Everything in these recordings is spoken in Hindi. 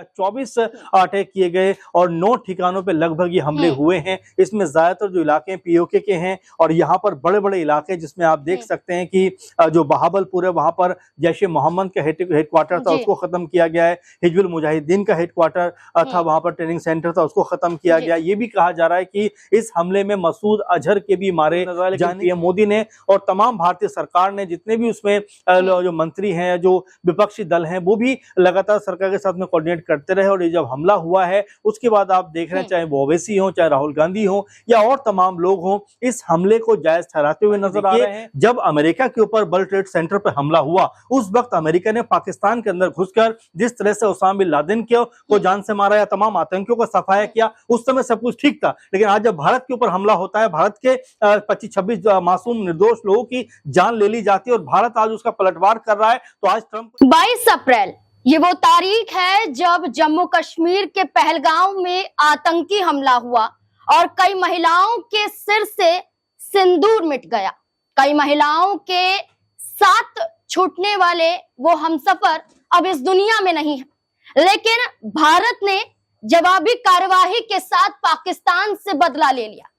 24 अटैक किए गए और 9 ठिकानों पे लगभग ये हमले हुए हैं। इसमें ज्यादातर जो इलाके पीओके के हैं और यहाँ पर बड़े बड़े इलाके जिसमें आप देख सकते हैं कि जो बहावलपुर है वहां पर जैशे मोहम्मद का हेडक्वार्टर था, उसको खत्म किया गया है। हिजबुल मुजाहिदीन का हेडक्वार्टर था, वहां पर ट्रेनिंग सेंटर था, उसको खत्म किया गया। ये भी कहा जा रहा है कि इस हमले में मसूद अजहर के भी मारे जाने। पीएम मोदी ने और तमाम भारतीय सरकार ने जितने भी उसमें जो मंत्री हैं, जो विपक्षी दल हैं, वो भी लगातार सरकार के साथ में कोऑर्डिनेट करते रहे। और ये जब हमला हुआ है उसके बाद आप देख रहे हैं, चाहे वो ओवैसी हो, चाहे राहुल गांधी हो या और तमाम लोग हों, इस हमले को जायज ठहराते हुए नजर आ रहे हैं। जब अमेरिका के ऊपर वर्ल्ड ट्रेड सेंटर पर हमला हुआ उस वक्त अमेरिका ने पाकिस्तान के अंदर घुसकर जिस तरह से उसामा बिन लादेन को जान से मारा या तमाम आतंकियों का सफाया किया, उस समय सब कुछ ठीक था। लेकिन आज जब भारत के ऊपर हमला होता है, भारत के 25-26 मासूम निर्दोष लोगों की जान ले ली जाती है और भारत आज उसका पलटवार कर रहा है, तो आज ट्रंप 22 अप्रैल ये वो तारीख है जब जम्मू कश्मीर के पहलगाम में आतंकी हमला हुआ और कई महिलाओं के सिर से सिंदूर मिट गया। कई महिलाओं के साथ छूटने वाले वो हमसफर अब इस दुनिया में नहीं है, लेकिन भारत ने जवाबी कार्यवाही के साथ पाकिस्तान से बदला ले लिया।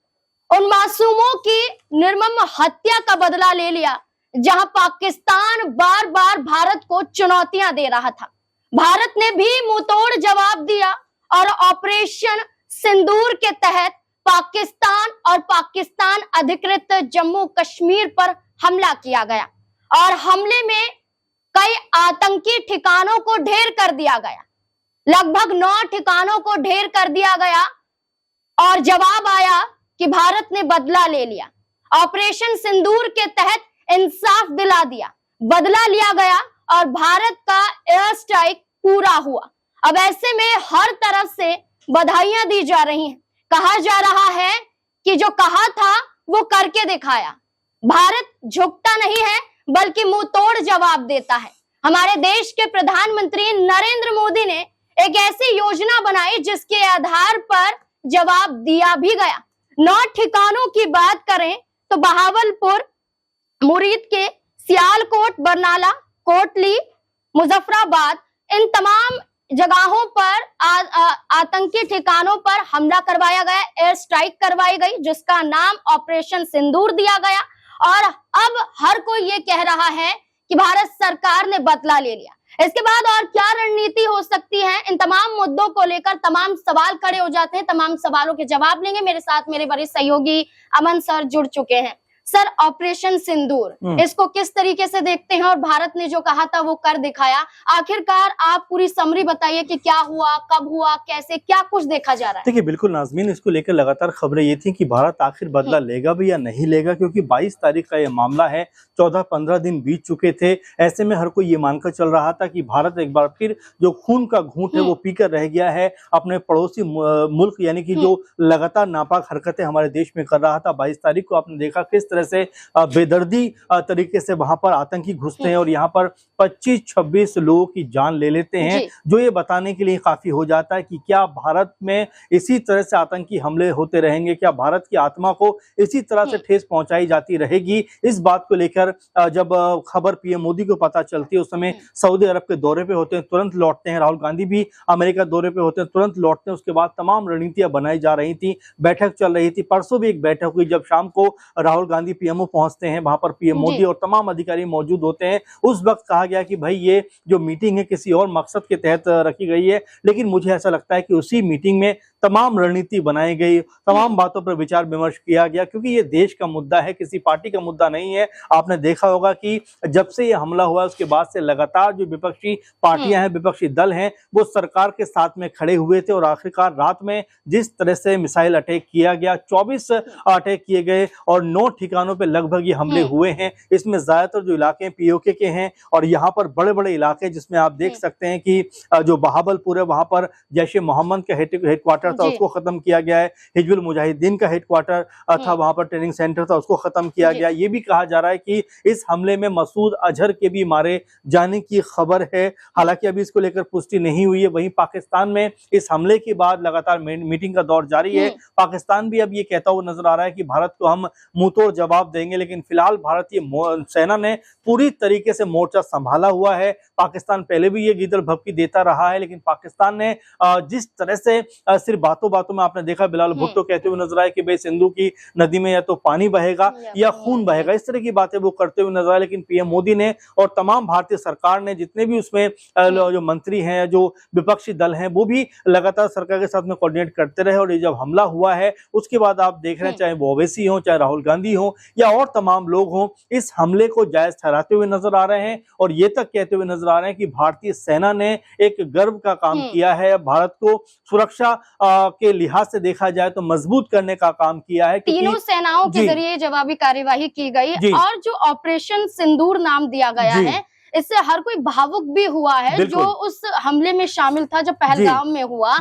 उन मासूमों की निर्मम हत्या का बदला ले लिया जहां पाकिस्तान बार बार भारत को चुनौतियां दे रहा था। भारत ने भी मुंहतोड़ जवाब दिया और ऑपरेशन सिंदूर के तहत पाकिस्तान और पाकिस्तान अधिकृत जम्मू कश्मीर पर हमला किया गया और हमले में कई आतंकी ठिकानों को ढेर कर दिया गया। लगभग 9 ठिकानों को ढेर कर दिया गया और जवाब आया कि भारत ने बदला ले लिया। ऑपरेशन सिंदूर के तहत इंसाफ दिला दिया, बदला लिया गया और भारत का एयर स्ट्राइक पूरा हुआ। अब ऐसे में हर तरफ से बधाइयां दी जा रही हैं। कहा जा रहा है कि जो कहा था वो करके दिखाया। भारत झुकता नहीं है बल्कि मुंह तोड़ जवाब देता है। हमारे देश के प्रधानमंत्री नरेंद्र मोदी ने एक ऐसी योजना बनाई जिसके आधार पर जवाब दिया भी गया। 9 ठिकानों की बात करें तो बहावलपुर, मुरीद के सियालकोट, बरनाला, कोटली, मुजफ्फराबाद, इन तमाम जगहों पर आतंकी ठिकानों पर हमला करवाया गया, एयर स्ट्राइक करवाई गई जिसका नाम ऑपरेशन सिंदूर दिया गया। और अब हर कोई ये कह रहा है कि भारत सरकार ने बदला ले लिया। इसके बाद और क्या रणनीति हो सकती है, इन तमाम मुद्दों को लेकर तमाम सवाल खड़े हो जाते हैं। तमाम सवालों के जवाब लेंगे। मेरे साथ मेरे वरिष्ठ सहयोगी अमन सर जुड़ चुके हैं। सर, ऑपरेशन सिंदूर इसको किस तरीके से देखते हैं और भारत ने जो कहा था वो कर दिखाया। आखिरकार आप पूरी समरी बताइए कि क्या हुआ, कब हुआ, कैसे, क्या कुछ देखा जा रहा है। देखिए, बिल्कुल नाज़मीन, इसको लेकर लगातार खबरें ये थी कि भारत आखिर बदला लेगा भी या नहीं लेगा, क्योंकि 22 तारीख का ये मामला है। 14-15 दिन बीत चुके थे। ऐसे में हर कोई ये मानकर चल रहा था कि भारत एक बार फिर जो खून का घूंट है वो पीकर रह गया है अपने पड़ोसी मुल्क, यानी कि जो लगातार नापाक हरकतें हमारे देश में कर रहा था। 22 तारीख को आपने देखा किस तरह से बेदर्दी तरीके से वहां पर आतंकी घुसते हैं और यहाँ पर 25-26 लोगों की जान ले लेते हैं, जो ये बताने के लिए काफी हो जाता है कि क्या भारत में इसी तरह से आतंकी हमले होते रहेंगे, क्या भारत की आत्मा को इसी तरह से ठेस पहुंचाई जाती रहेगी। इस बात को लेकर जब खबर पीएम मोदी को पता चलती है, उस समय सऊदी अरब के दौरे पे होते हैं, तुरंत लौटते हैं। राहुल गांधी भी अमेरिका दौरे पे होते हैं, तुरंत लौटते हैं। उसके बाद तमाम रणनीतियां बनाई जा रही थी, बैठक चल रही थी। परसों भी एक बैठक हुई जब शाम को राहुल गांधी पीएमओ पहुंचते हैं, वहां पर पीएम मोदी और तमाम अधिकारी मौजूद होते हैं। उस वक्त कहा गया कि भाई ये जो मीटिंग है किसी और मकसद के तहत रखी गई है, लेकिन मुझे ऐसा लगता है कि उसी मीटिंग में तमाम रणनीति बनाई गई, तमाम बातों पर विचार विमर्श किया गया, क्योंकि ये देश का मुद्दा है, किसी पार्टी का मुद्दा नहीं है। आपने देखा होगा कि जब से ये हमला हुआ उसके बाद से लगातार जो विपक्षी पार्टियां हैं, विपक्षी दल हैं, वो सरकार के साथ में खड़े हुए थे और आखिरकार रात में जिस तरह से मिसाइल अटैक किया गया, 24 अटैक किए गए और 9 ठिकानों पे लगभग ये हमले हुए हैं। इसमें ज्यादातर जो इलाके पीओके के हैं और यहाँ पर बड़े बड़े इलाके जिसमें आप देख सकते हैं कि जो बहावलपुर है वहां पर जैशे मोहम्मद का हेडक्वार्टर हेडक्वार्टर था उसको खत्म किया गया है, हिजबुल मुजाहिदीन का हेडक्वार्टर था, वहां पर ट्रेनिंग सेंटर था, उसको खत्म किया गया। ये भी कहा जा रहा है कि इस हमले में मसूद अजहर के भी मारे जाने की खबर है, हालांकि अभी इसको लेकर पुष्टि नहीं हुई है। वहीं पाकिस्तान में इस हमले के बाद लगातार मीटिंग का दौर जारी है। पाकिस्तान भी अब ये कहता हुआ नजर आ रहा है कि भारत को हम मुंहतोड़ जवाब देंगे, लेकिन फिलहाल भारतीय सेना ने पूरी तरीके से मोर्चा संभाला हुआ है। पाकिस्तान पहले भी ये गीदड़ भभकी देता रहा है, लेकिन पाकिस्तान ने जिस तरह से सिर्फ बातों बातों में आपने देखा बिलाल भुट्टो कहते हुए नजर आए कि भाई सिंधु की नदी में या तो पानी बहेगा या खून बहेगा, इस तरह की बातें वो करते हुए नजर आए। लेकिन पीएम मोदी ने और तमाम भारतीय सरकार ने, जितने भी उसमें जो मंत्री हैं, जो विपक्षी दल हैं, वो भी लगातार सरकार के साथ में कोऑर्डिनेट करते रहे। और ये जब हमला हुआ है उसके बाद आप देख रहे हैं, चाहे वो ओवैसी हो, चाहे राहुल गांधी हो या और तमाम लोग हों, इस हमले को जायज ठहराते हुए नजर आ रहे हैं और ये तक कहते हुए नजर आ रहे हैं कि भारतीय सेना ने एक गर्व का काम किया है, भारत को सुरक्षा के लिहाज से देखा जाए तो मजबूत करने का काम किया है। तीनों सेनाओं के जरिए जवाबी कार्यवाही की गई और जो ऑपरेशन सिंदूर नाम दिया गया है, इससे हर कोई भावुक भी हुआ है जो उस हमले में शामिल था, जो पहलगाम में हुआ।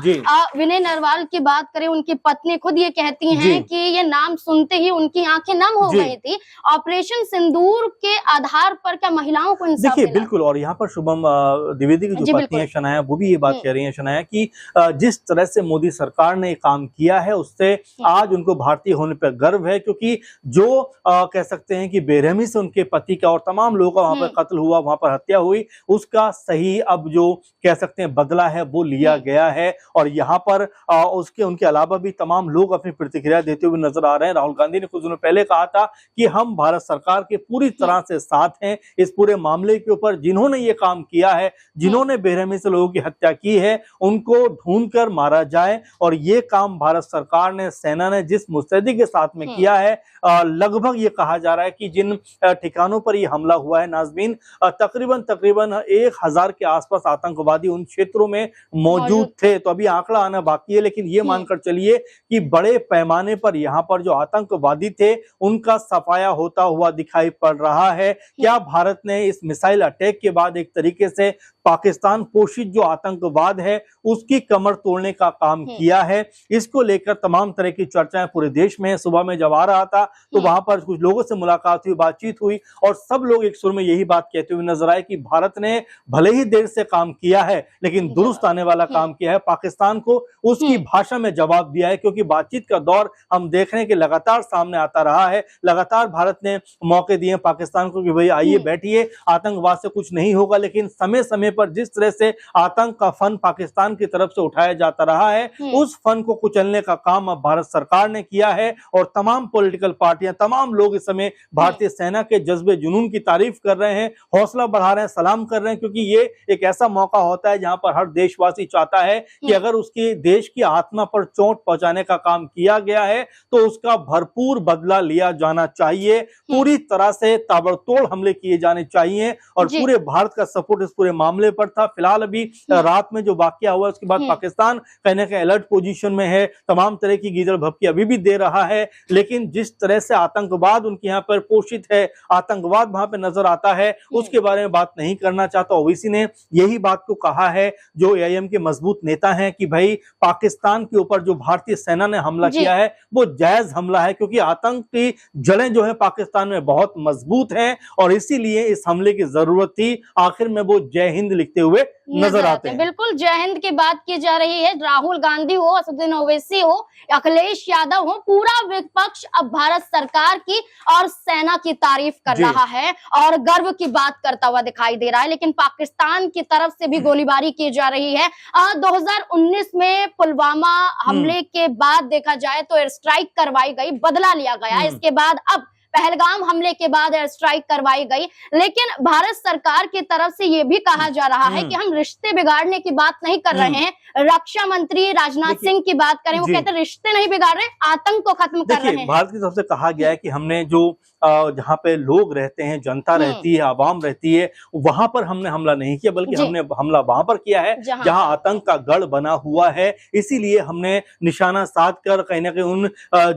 विनय नरवाल की बात करें, उनकी पत्नी खुद ये कहती हैं कि ये नाम सुनते ही उनकी आंखें नम हो गई थी। ऑपरेशन सिंदूर के आधार पर क्या महिलाओं को इंसाफ मिला? बिल्कुल। और यहाँ पर शुभम द्विवेदी की जो पत्नी है शनाया, वो भी ये बात कह रही है शनाया कि जिस तरह से मोदी सरकार ने काम किया है उससे आज उनको भारतीय होने पर गर्व है, क्योंकि जो कह सकते हैं कि बेरहमी से उनके पति का और तमाम लोगों का वहां पर कत्ल हुआ, वहां पर हत्या हुई, उसका सही अब जो कह सकते हैं बदला है वो लिया गया है। और यहाँ पर उसके उनके अलावा भी तमाम लोग अपनी प्रतिक्रिया देते हुए नजर आ रहे हैं। राहुल गांधी ने कुछ दिनों पहले कहा था कि हम भारत सरकार के पूरी तरह से साथ हैं इस पूरे मामले के ऊपर। जिन्होंने ये काम किया है, जिन्होंने बेरहमी से लोगों की हत्या की है, उनको ढूंढकर मारा जाए। और ये काम भारत सरकार ने, सेना ने जिस मुस्तैदी के साथ में किया है, लगभग ये कहा जा रहा है कि जिन ठिकानों पर ये हमला हुआ है नाज़मीन, तकरीबन 1000 के आसपास आतंकवादी उन क्षेत्रों में मौजूद थे। तो अभी आंकड़ा आना बाकी है, लेकिन ये मानकर चलिए कि बड़े पैमाने पर यहाँ पर जो आतंकवादी थे उनका सफाया होता हुआ दिखाई पड़ रहा है। क्या भारत ने इस मिसाइल अटैक के बाद एक तरीके से पाकिस्तान पोषित जो आतंकवाद है उसकी कमर तोड़ने का काम किया है? इसको लेकर तमाम तरह की चर्चाएं पूरे देश में। सुबह में जब आ रहा था तो वहां पर कुछ लोगों से मुलाकात हुई, बातचीत हुई और सब लोग एक सुर में यही बात कहते हुए नजर आए कि भारत ने भले ही देर से काम किया है लेकिन दुरुस्त आने वाला काम किया है। पाकिस्तान को उसकी भाषा में जवाब दिया है, क्योंकि बातचीत का दौर हम देख रहे हैं कि लगातार सामने आता रहा है। लगातार भारत ने मौके दिए पाकिस्तान को कि भाई आइए बैठिए, आतंकवाद से कुछ नहीं होगा। लेकिन समय समय पर जिस तरह से आतंक का फन पाकिस्तान की तरफ से उठाया जाता रहा है, उस फन को कुचलने का काम अब भारत सरकार ने किया है। और तमाम पॉलिटिकल पार्टियां, तमाम लोग इस समय भारतीय सेना के जज्बे जुनून की तारीफ कर रहे हैं, हौसला बढ़ा रहे हैं, सलाम कर रहे हैं, क्योंकि ये एक ऐसा मौका होता है जहां पर हर देशवासी चाहता है कि अगर उसकी देश की आत्मा पर चोट पहुंचाने का काम किया गया है तो उसका भरपूर बदला लिया जाना चाहिए। पूरी तरह से ताबड़तोड़ हमले किए जाने चाहिए और पूरे भारत का सपोर्ट इस पूरे मामले पर था। फिलहाल अभी रात में जो वाकया हुआ उसके बाद पाकिस्तान कहीं ना कहीं अलर्ट पोजीशन में है, तमाम तरह की गीदड़ भभकी अभी भी दे रहा है। लेकिन जिस तरह से आतंकवाद उनके यहाँ पर पोषित है, आतंकवाद वहां पे नजर आता है, उसके बारे में बात नहीं करना चाहता। ओवैसी ने यही बात को कहा है, जो एआईएम के मजबूत नेता हैं, कि भाई पाकिस्तान के ऊपर जो भारतीय सेना ने हमला किया है वो जायज हमला है, क्योंकि आतंक की जड़ें जो है पाकिस्तान में बहुत मजबूत हैं और इसीलिए इस हमले की जरूरत थी। आखिर में वो जय हिंद लिखते हुए नजर आते हैं। बिल्कुल जय हिंद की बात की जा रही है। राहुल गांधी हो, असदुद्दीन ओवैसी हो, अखिलेश यादव हो, पूरा विपक्ष अब भारत सरकार की और सेना की तारीफ कर रहा है और गर्व की बात करता हुआ दिखाई दे रहा है। लेकिन पाकिस्तान की तरफ से भी गोलीबारी की जा रही है। 2019 में पुलवामा हमले के बाद देखा जाए तो एयर स्ट्राइक करवाई गई, बदला लिया गया। इसके बाद अब पहलगाम हमले के बाद एयर स्ट्राइक करवाई गई। लेकिन भारत सरकार की तरफ से यह भी कहा जा रहा है कि हम रिश्ते बिगाड़ने की बात नहीं कर रहे हैं। रक्षा मंत्री राजनाथ सिंह की बात करें, वो कहते हैं रिश्ते नहीं बिगाड़ रहे, आतंक को खत्म कर रहे हैं। भारत की तरफ से कहा गया है कि हमने जो जहाँ पे लोग रहते हैं, जनता रहती है, आवाम रहती है, वहां पर हमने हमला नहीं किया, बल्कि हमने हमला वहां पर किया है जहां आतंक का गढ़ बना हुआ है। इसीलिए हमने निशाना साध कर कहीं ना कहीं उन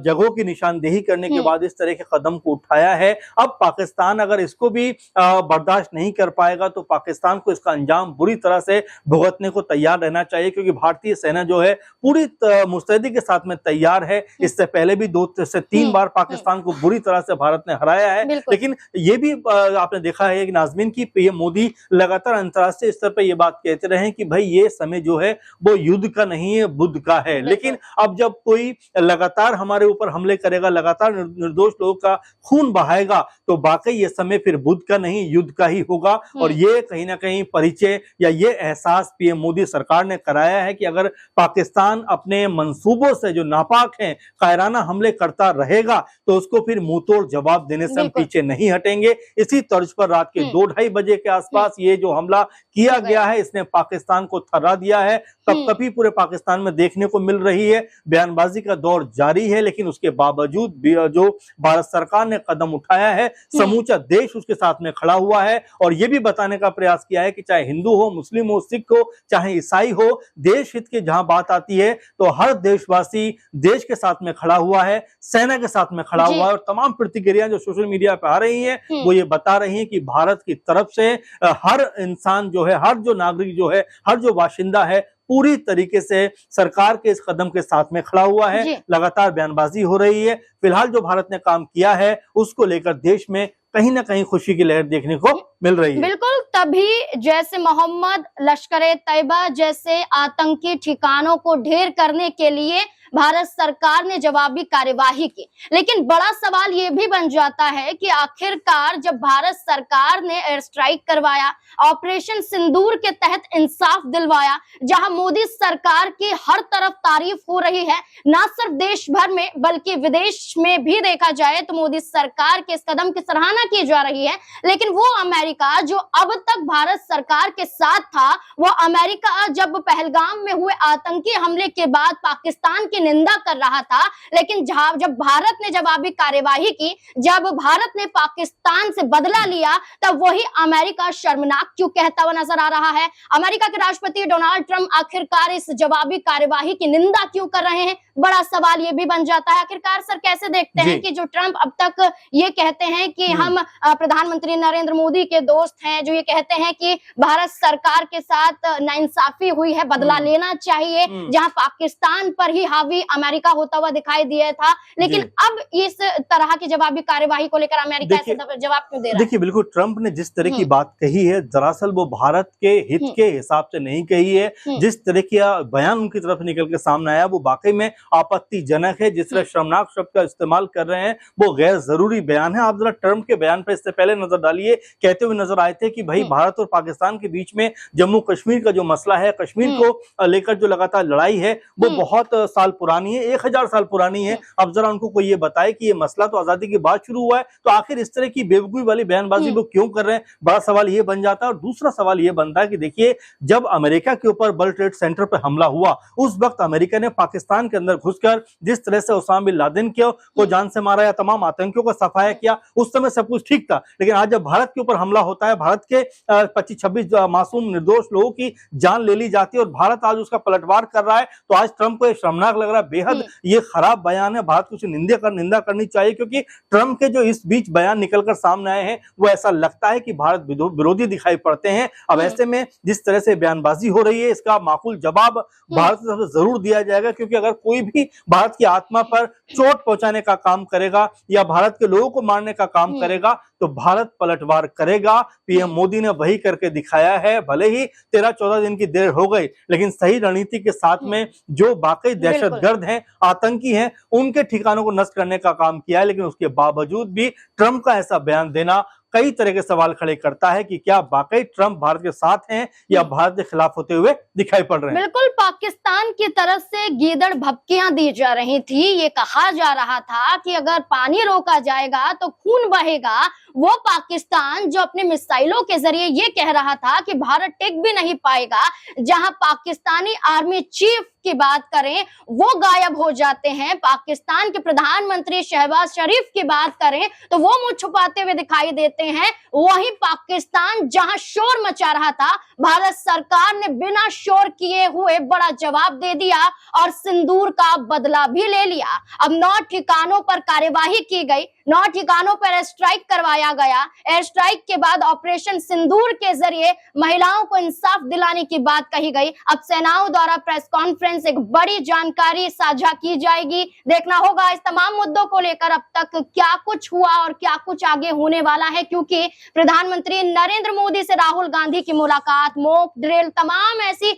जगहों की निशानदेही करने के बाद इस तरह के कदम को उठाया है। अब पाकिस्तान अगर इसको भी बर्दाश्त नहीं कर पाएगा तो पाकिस्तान को इसका अंजाम बुरी तरह से भुगतने को तैयार रहना चाहिए, क्योंकि भारतीय सेना जो है पूरी मुस्तैदी के साथ में तैयार है। इससे पहले भी 2 से 3 बार पाकिस्तान को बुरी तरह से भारत ने हराया है। लेकिन ये भी आपने देखा है कि नाज़मीन की पीएम मोदी लगातार अंतर्राष्ट्रीय स्तर पर ये बात कहते रहे कि भाई ये समय जो है वो युद्ध का नहीं है, बुद्ध का है। लेकिन अब जब कोई लगातार हमारे ऊपर हमले करेगा, लगातार निर्दोष लोगों का खून बहाएगा, तो वाकई ये समय फिर बुद्ध का नहीं युद्ध का ही होगा। और ये कहीं ना कहीं परिचय या ये एहसास पीएम मोदी सरकार ने कराया है कि अगर पाकिस्तान अपने मंसूबों से जो नापाक हैं कायराना हमले करता रहेगा तो उसको फिर मुंहतोड़ जवाब देने से हम पीछे नहीं हटेंगे। इसी तर्ज पर रात के 2-2:30 बजे के आसपास ये जो हमला किया गया है इसने पाकिस्तान को थर्रा दिया है। कभी पूरे पाकिस्तान में देखने को मिल रही है। बयानबाजी का दौर जारी है, लेकिन उसके बावजूद जो भारत सरकार ने कदम उठाया है समूचा देश उसके साथ में खड़ा हुआ है और यह भी बताने का प्रयास किया है कि चाहे हिंदू हो, मुस्लिम हो, सिख हो, चाहे ईसाई हो, देश हित की जहां बात आती है तो हर देशवासी देश के साथ में खड़ा हुआ है, सेना के साथ में खड़ा हुआ है। और तमाम प्रतिक्रियाएं जो सोशल मीडिया पे आ रही हैं वो ये बता रही हैं कि भारत की तरफ से हर इंसान जो है, हर जो नागरिक जो है, हर जो बाशिंदा है पूरी तरीके से सरकार के इस कदम के साथ में खड़ा हुआ है। लगातार बयानबाजी हो रही है। फिलहाल जो भारत ने काम किया है उसको लेकर देश में कहीं ना कहीं खुशी की लहर देखने को मिल रही है। बिल्कुल, तभी जैसे मोहम्मद, लश्कर तैयबा जैसे आतंकी ठिकानों को ढेर करने के लिए भारत सरकार ने जवाबी कार्यवाही की, लेकिन बड़ा सवाल ये भी बन जाता है कि आखिरकार जब भारत सरकार ने एयर स्ट्राइक करवाया, ऑपरेशन सिंदूर के तहत इंसाफ दिलवाया, जहां मोदी सरकार की हर तरफ तारीफ हो रही है, ना सिर्फ देश भर में बल्कि विदेश में भी देखा जाए तो मोदी सरकार के इस कदम की सराहना की जा रही है। लेकिन वो अमेरिका जो अब तक भारत सरकार के साथ था, वो अमेरिका जब पहलगाम में हुए आतंकी हमले के बाद पाकिस्तान की निंदा कर रहा था, लेकिन जब भारत ने जवाबी कार्यवाही की, जब भारत ने पाकिस्तान से बदला लिया, तब वही अमेरिका शर्मनाक क्यों कहता हुआ नजर आ रहा है। अमेरिका के राष्ट्रपति डोनाल्ड ट्रंप आखिरकार इस जवाबी कार्यवाही की निंदा क्यों कर रहे हैं, बड़ा सवाल ये भी बन जाता है। आखिरकार सर कैसे देखते हैं कि जो ट्रंप अब तक ये कहते हैं कि हम प्रधानमंत्री नरेंद्र मोदी के दोस्त हैं, जो ये कहते हैं कि भारत सरकार के साथ नाइंसाफी हुई है, बदला लेना चाहिए, जहां पाकिस्तान पर ही हावी अमेरिका होता हुआ दिखाई दिया था, लेकिन अब इस तरह की जवाबी कार्यवाही को लेकर अमेरिका ऐसे जवाब क्यों दे रहा है? देखिए, बिल्कुल ट्रंप ने जिस तरह की बात कही है दरअसल वो भारत के हित के हिसाब से नहीं कही है। जिस तरह का बयान उनकी तरफ निकल के सामने आया वो वाकई में आपत्तिजनक है। जिस तरह शर्मनाक शब्द का इस्तेमाल कर रहे हैं वो गैर जरूरी बयान है। आप जरा ट्रंप के बयान पर इससे पहले नजर डालिए। कहते हुए नजर आए थे कि भाई भारत और पाकिस्तान के बीच में जम्मू कश्मीर का जो मसला है, कश्मीर को लेकर जो लगातार लड़ाई है वो बहुत साल पुरानी है, 1000 साल पुरानी है। अब जरा उनको कोई ये बताए कि ये मसला तो आजादी के बाद शुरू हुआ है, तो आखिर इस तरह की बेवकूफी वाली बयानबाजी वो क्यों कर रहे हैं, बड़ा सवाल ये बन जाता है। और दूसरा सवाल ये बनता है कि देखिए, जब अमेरिका के ऊपर वर्ल्ड ट्रेड सेंटर पर हमला हुआ उस वक्त अमेरिका ने पाकिस्तान के अंदर घुसकर जिस तरह से उसामा बिन लादेन को जान से मारा या तमाम आतंकियों को सफाया किया, उस समय सब कुछ ठीक था। लेकिन आज जब भारत के ऊपर हमला होता है, भारत के 25-26 मासूम निर्दोष लोगों की जान ले ली जाती है और भारत आज उसका पलटवार कर रहा है, तो आज ट्रंप को ये शर्मनाक लग रहा है। बेहद ये खराब बयान है। भारत को उसकी निंदा करनी चाहिए, क्योंकि ट्रंप के जो इस बीच बयान निकलकर सामने आए हैं वो ऐसा लगता है कि भारत विरोधी दिखाई पड़ते हैं। अब ऐसे में जिस तरह से बयानबाजी हो रही है इसका माकूल जवाब भारत की तरफ से जरूर दिया जाएगा, क्योंकि अगर कोई भी भारत की आत्मा पर चोट पहुंचाने का काम करेगा या भारत के लोगों को मारने का काम करेगा तो भारत पलटवार करेगा। पीएम मोदी ने वही करके दिखाया है। भले ही 13-14 दिन की देर हो गई, लेकिन सही रणनीति के साथ में जो वाकई दहशतगर्द हैं, आतंकी हैं, उनके ठिकानों को नष्ट करने का काम किया है। लेकिन उसके बावजूद भी ट्रंप का ऐसा बयान देना कई तरह के सवाल खड़े करता है कि क्या वाकई ट्रंप भारत के साथ हैं या भारत के खिलाफ होते हुए दिखाई पड़ रहे हैं। बिल्कुल, पाकिस्तान की तरफ से गीदड़ भपकियां दी जा रही थी। ये कहा जा रहा था कि अगर पानी रोका जाएगा तो खून बहेगा। वो पाकिस्तान जो अपने मिसाइलों के जरिए ये कह रहा था कि भारत टिक भी नहीं पाएगा, जहां पाकिस्तानी आर्मी चीफ की बात करें वो गायब हो जाते हैं, पाकिस्तान के प्रधानमंत्री शहबाज शरीफ की बात करें तो वो मुंह छुपाते हुए दिखाई देते हैं। वहीं पाकिस्तान जहां शोर मचा रहा था, भारत सरकार ने बिना शोर किए हुए बड़ा जवाब दे दिया और सिंदूर का बदला भी ले लिया। अब 9 ठिकानों पर कार्यवाही की गई, 9 ठिकानों पर एयर स्ट्राइक करवाया गया। एयर स्ट्राइक के बाद ऑपरेशन सिंदूर के जरिए महिलाओं को इंसाफ दिलाने की बात कही गई। अब सेनाओं द्वारा प्रेस कॉन्फ्रेंस एक बड़ी जानकारी साझा की जाएगी। देखना होगा इस तमाम मुद्दों को लेकर अब तक क्या कुछ हुआ और क्या कुछ आगे होने वाला है, क्योंकि प्रधानमंत्री नरेंद्र मोदी से राहुल गांधी की मुलाकात, मॉक ड्रिल, तमाम ऐसी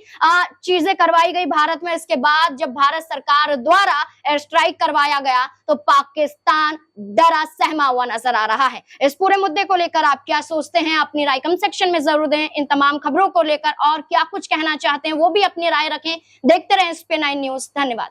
चीजें करवाई गई भारत में। इसके बाद जब भारत सरकार द्वारा एयर स्ट्राइक करवाया गया तो पाकिस्तान डरा सहमा हुआ नजर आ रहा है। इस पूरे मुद्दे को लेकर आप क्या सोचते हैं, अपनी राय कमेंट सेक्शन में जरूर दें। इन तमाम खबरों को लेकर और क्या कुछ कहना चाहते हैं वो भी अपनी राय रखें। देखते रहें SP9 न्यूज। धन्यवाद।